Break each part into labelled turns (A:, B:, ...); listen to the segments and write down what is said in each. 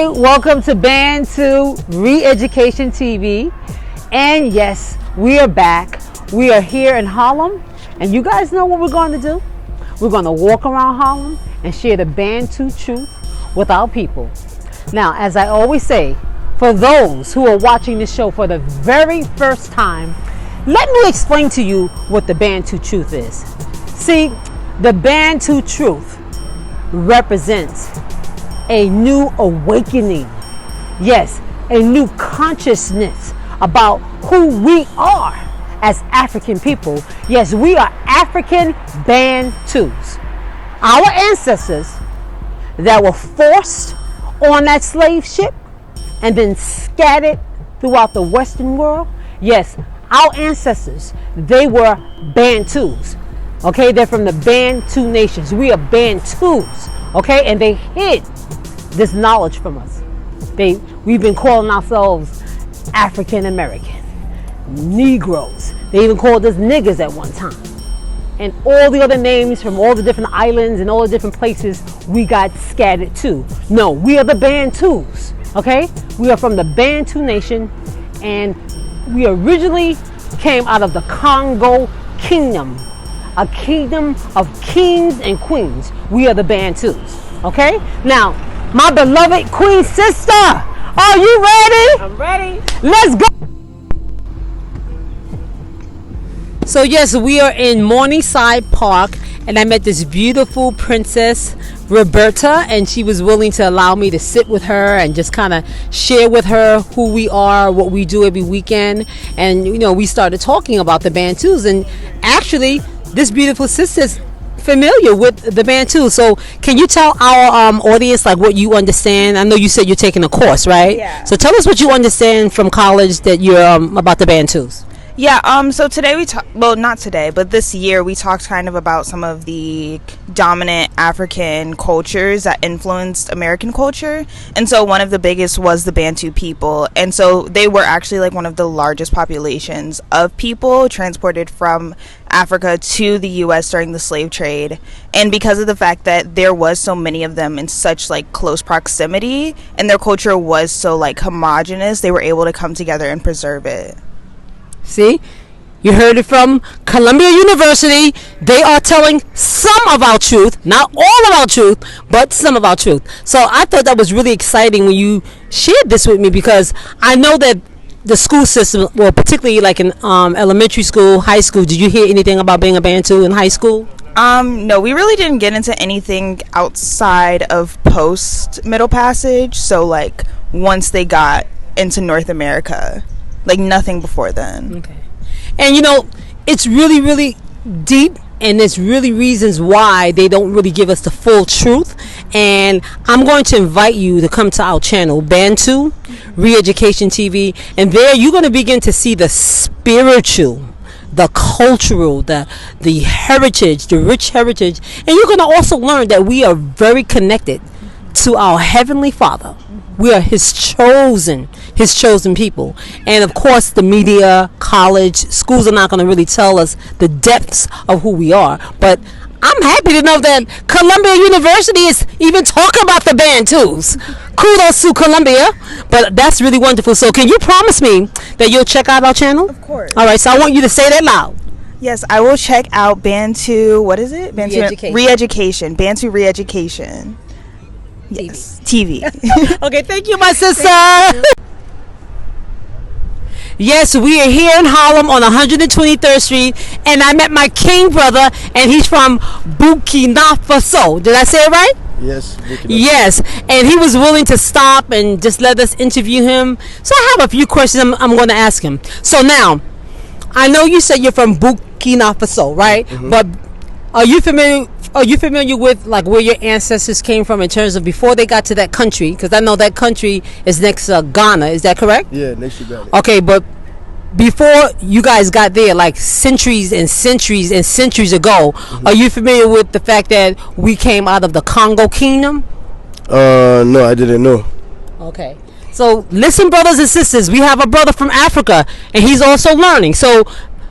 A: Hey, welcome to Bantu Re-Education TV. And yes, we are back. We are here in Harlem. And you guys know what we're going to do? We're going to walk around Harlem and share the Bantu truth with our people. Now, as I always say, for those who are watching this show for the very first time, let me explain to you what the Bantu truth is. See, the Bantu truth represents a new awakening. Yes, a new consciousness about who we are as African people. Yes, we are African Bantus. Our ancestors that were forced on that slave ship and then scattered throughout the Western world. Yes, our ancestors, they were Bantus. Okay, they're from the Bantu nations. We are Bantus. Okay, and they hid this knowledge from us. We've been calling ourselves African American, Negroes. They even called us niggers at one time. And all the other names from all the different islands and all the different places we got scattered to. No, we are the Bantus. Okay, we are from the Bantu nation, and we originally came out of the Congo Kingdom, a kingdom of kings and queens. We are the Bantus. Okay, now my beloved queen sister, are you ready?
B: I'm ready.
A: Let's go. So yes, we are in Morningside Park, and I met this beautiful princess, Roberta, and she was willing to allow me to sit with her and just kind of share with her who we are, what we do every weekend. And you know, we started talking about the Bantus, and actually this beautiful sister's familiar with the Bantu. So can you tell our audience like what you understand? I know you said you're taking a course, right?
B: Yeah.
A: So tell us what you understand from college that you're about the Bantus.
B: Yeah, so today well, not today, but this year we talked kind of about some of the dominant African cultures that influenced American culture. And so one of the biggest was the Bantu people. And so they were actually like one of the largest populations of people transported from Africa to the US during the slave trade. And because of the fact that there was so many of them in such like close proximity and their culture was so like homogenous, they were able to come together and preserve it.
A: See, you heard it from Columbia University. They are telling some of our truth, not all of our truth, but some of our truth. So I thought that was really exciting when you shared this with me, because I know that the school system, well, particularly like in elementary school, high school, did you hear anything about being a Bantu in high school?
B: No, we really didn't get into anything outside of post Middle Passage. So like once they got into North America. Like nothing before then.
A: Okay. And you know, it's really, really deep, and there's really reasons why they don't really give us the full truth. And I'm going to invite you to come to our channel, Bantu Re-Education TV, and there you're going to begin to see the spiritual, the cultural, the heritage, the rich heritage, and you're going to also learn that we are very connected to our Heavenly Father. We are his chosen people. And of course the media, college, schools are not going to really tell us the depths of who we are. But I'm happy to know that Columbia University is even talking about the Bantus. Kudos to Columbia. But that's really wonderful. So can you promise me that you'll check out our channel?
B: Of course.
A: All right, so I want you to say that loud.
B: Yes, I will check out Bantu, what is it? Bantu Re-Education. Bantu Re-Education. Yes, TV.
A: Okay, thank you, my sister. Yes, we are here in Harlem on 123rd Street, and I met my king brother, and he's from Burkina Faso. Did I say it right?
C: Yes, Burkina.
A: Yes, and he was willing to stop and just let us interview him. So I have a few questions I'm going to ask him. So now, I know you said you're from Burkina Faso, right? Mm-hmm. But are you familiar with like where your ancestors came from in terms of before they got to that country? Because I know that country is next to Ghana. Is that correct?
C: Yeah, next to Ghana.
A: Okay, but before you guys got there, like centuries and centuries and centuries ago, are you familiar with the fact that we came out of the Congo Kingdom?
C: No, I didn't know.
A: Okay. So listen, brothers and sisters, we have a brother from Africa, and he's also learning. So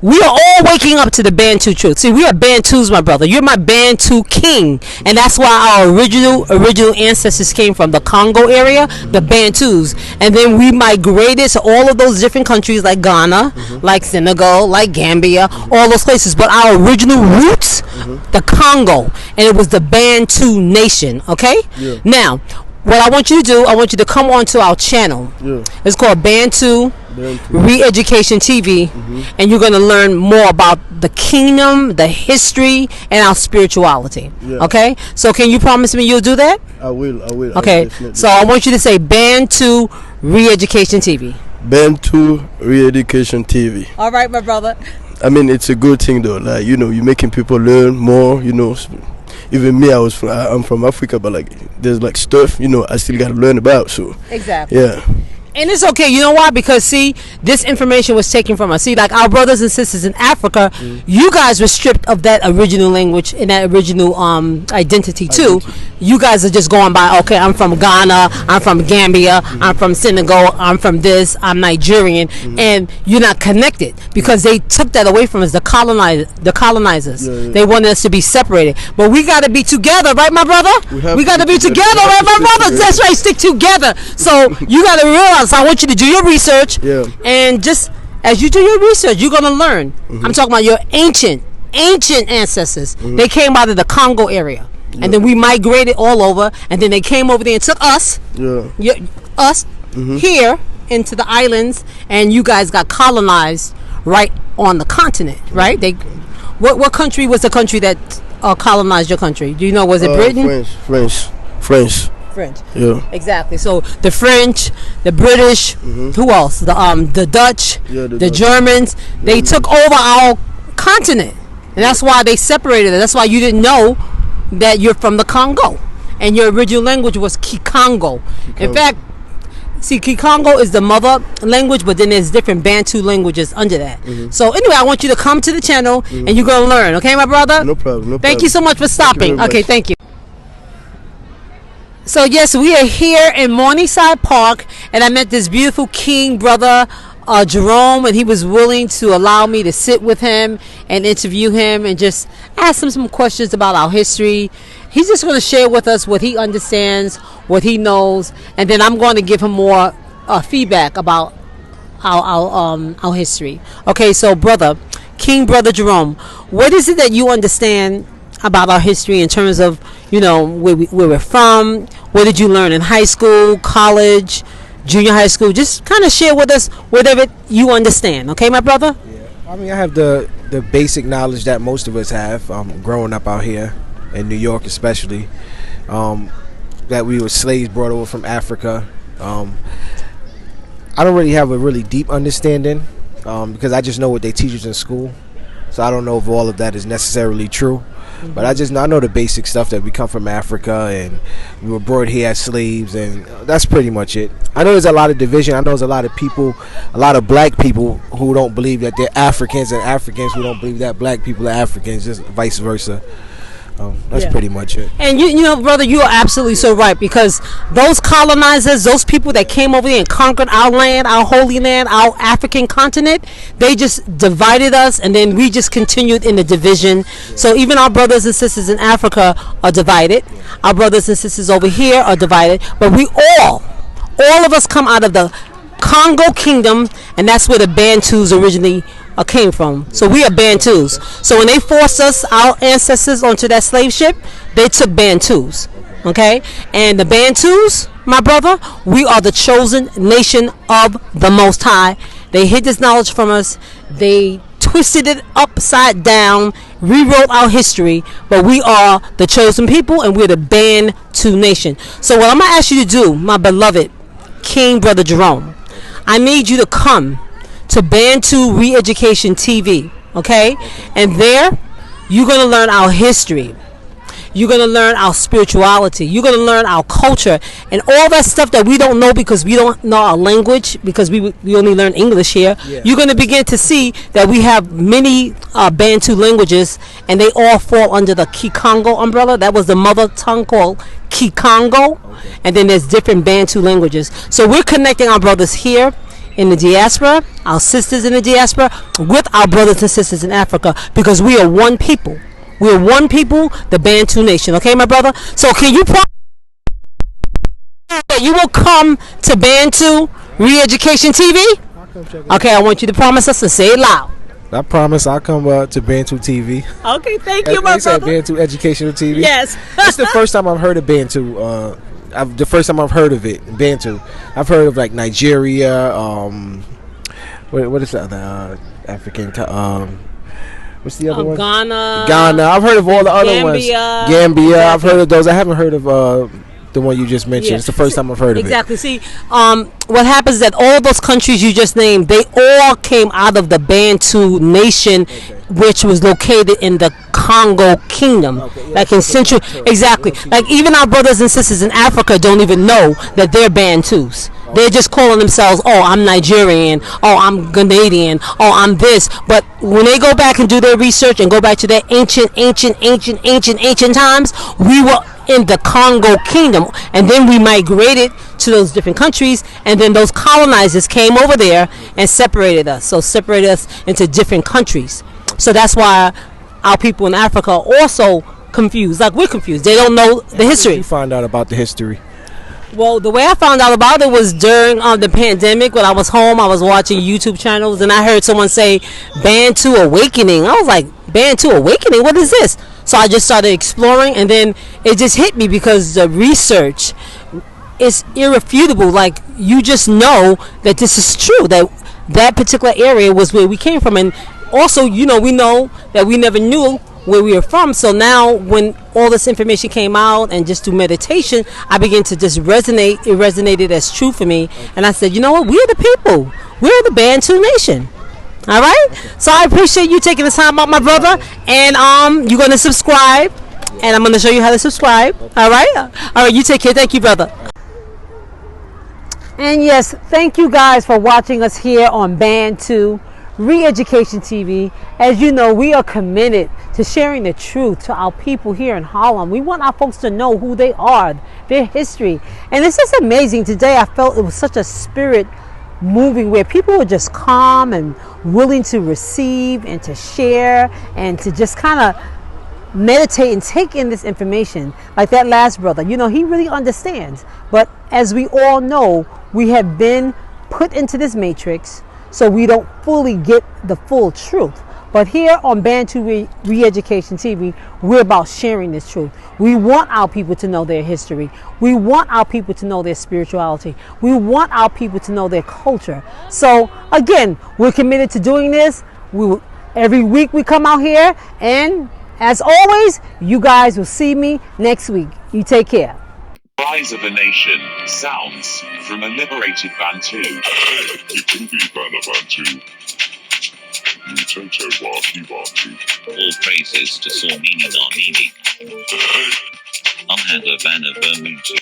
A: we are all waking up to the Bantu truth. See, we are Bantus, my brother. You're my Bantu king, and that's why our original ancestors came from the Congo area, the Bantus, and then we migrated to all of those different countries like Ghana, like Senegal, like Gambia, all those places. But our original roots, the Congo, and it was the Bantu nation. Okay.
C: Yeah.
A: Now, what I want you to do, I want you to come on to our channel.
C: Yeah.
A: It's called Bantu Re-Education TV, and you're going to learn more about the kingdom, the history, and our spirituality.
C: Yeah.
A: Okay? So can you promise me you'll do that?
C: I will.
A: Okay. So I want you to say Bantu Re-Education TV.
C: Bantu Re-Education TV.
A: All right, my brother.
C: I mean, it's a good thing though. Like, you know, you're making people learn more. You know, even me, I'm from Africa, but like, there's like stuff, you know, I still got to learn about. So
A: Exactly.
C: yeah.
A: And it's okay. You know why? Because, see, this information was taken from us. See, like our brothers and sisters in Africa, you guys were stripped of that original language and that original identity too. You guys are just going by, okay, I'm from Ghana, I'm from Gambia, I'm from Senegal, I'm from this, I'm Nigerian, and you're not connected because they took that away from us, the colonizers. They wanted us to be separated. But we got to be together, right, my brother? We got to be together, right, my brother? That's right, stick together. So you got to realize, I want you to do your research, and just as you do your research, you're going to learn. I'm talking about your ancient ancestors. They came out of the Congo area, and then we migrated all over, and then they came over there and took us, here into the islands, and you guys got colonized right on the continent, right? What country was the country that colonized your country? Do you know? Was it Britain?
C: French. Yeah.
A: Exactly. So the French, the British, who else? The Dutch, the Germans. They took over our continent, and that's why they separated it. That's why you didn't know that you're from the Congo, and your original language was Kikongo. In fact, see, Kikongo is the mother language, but then there's different Bantu languages under that. So anyway, I want you to come to the channel, and you're gonna learn. Okay, my brother?
C: No problem.
A: Thank you so much for stopping. Okay, thank you. So yes, we are here in Morningside Park, and I met this beautiful king brother, Jerome, and he was willing to allow me to sit with him and interview him and just ask him some questions about our history. He's just going to share with us what he understands, what he knows, and then I'm going to give him more feedback about our history. Okay, so King Brother Jerome, what is it that you understand about our history in terms of, you know, where we're from? What did you learn in high school, college, junior high school? Just kind of share with us whatever you understand. Okay, my brother?
D: Yeah. I mean, I have the basic knowledge that most of us have growing up out here in New York especially, that we were slaves brought over from Africa. I don't really have a really deep understanding because I just know what they teach us in school. So I don't know if all of that is necessarily true. But I know the basic stuff, that we come from Africa and we were brought here as slaves, and that's pretty much it. I know there's a lot of division. I know there's a lot of people, a lot of black people who don't believe that they're Africans, and Africans who don't believe that black people are Africans, just vice versa. That's pretty much it.
A: And you know, brother, you are absolutely so right, because those colonizers, those people that came over here and conquered our land, our holy land, our African continent, they just divided us, and then we just continued in the division. So even our brothers and sisters in Africa are divided. Our brothers and sisters over here are divided, but we all of us come out of the Congo Kingdom, and that's where the Bantus originally came from. So we are Bantus. So when they forced us, our ancestors, onto that slave ship, they took Bantus. Okay? And the Bantus, my brother, we are the chosen nation of the Most High. They hid this knowledge from us. They twisted it upside down, rewrote our history, but we are the chosen people, and we're the Bantu nation. So what I'm going to ask you to do, my beloved King Brother Jerome, I need you to come to Bantu Re-Education TV, okay? And there, you're going to learn our history. You're going to learn our spirituality. You're going to learn our culture and all that stuff that we don't know because we don't know our language, because we only learn English here. Yeah. You're going to begin to see that we have many Bantu languages, and they all fall under the Kikongo umbrella. That was the mother tongue called Kikongo. Okay. And then there's different Bantu languages. So we're connecting our brothers here in the diaspora, our sisters in the diaspora, with our brothers and sisters in Africa, because we are one people. We are one people, the Bantu nation. Okay, my brother? So can you promise that you will come to Bantu Re-Education TV? Okay, I want you to promise us and say it loud.
D: I promise I'll come to Bantu TV.
A: Okay, thank you, my brother.
D: Bantu Educational TV.
A: Yes.
D: It's the first time I've heard of Bantu. The first time I've heard of it, Bantu. I've heard of like Nigeria. What is that other African? What's the other one? Ghana. I've heard of all the other ones. Gambia. Exactly. I've heard of those. I haven't heard of the one you just mentioned. Yeah. It's the first time I've heard of it.
A: Exactly. See, what happens is that all those countries you just named, they all came out of the Bantu nation, which was located in the Congo Kingdom, like in Central. Exactly. Like even our brothers and sisters in Africa don't even know that they're Bantus. They're just calling themselves, oh, I'm Nigerian, oh, I'm Ghanaian, oh, I'm this. But when they go back and do their research and go back to their ancient times, we were in the Congo Kingdom, and then we migrated to those different countries, and then those colonizers came over there and separated us. So separated us into different countries. So that's why our people in Africa are also confused. Like we're confused. They don't know the history.
D: How did you find out about the history?
A: Well, the way I found out about it was during the pandemic. When I was home, I was watching YouTube channels, and I heard someone say Bantu Awakening. I was like, Bantu Awakening? What is this? So I just started exploring, and then it just hit me because the research is irrefutable. Like, you just know that this is true, that that particular area was where we came from. And also, you know, we know that we never knew where we were from. So now when all this information came out and just through meditation, I began to just resonate. It resonated as true for me. And I said, you know what? We're the people. We're the Bantu nation. All right. So I appreciate you taking the time out, my brother. And you're going to subscribe. And I'm going to show you how to subscribe. All right. All right. You take care. Thank you, brother. And yes, thank you guys for watching us here on Bantu Re-Education TV. As you know, we are committed to sharing the truth to our people here in Harlem. We want our folks to know who they are, their history. And it's just amazing. Today I felt it was such a spirit moving where people were just calm and willing to receive and to share and to just kind of meditate and take in this information. Like that last brother, you know, he really understands. But as we all know, we have been put into this matrix, so we don't fully get the full truth. But here on Bantu Re-Education TV, we're about sharing this truth. We want our people to know their history. We want our people to know their spirituality. We want our people to know their culture. So again, we're committed to doing this. Every week we come out here, and as always, you guys will see me next week. You take care.
E: Rise of a Nation sounds from a liberated Bantu.
F: All praises to Sormini Narmini. Amhanda Vanna Bermutu.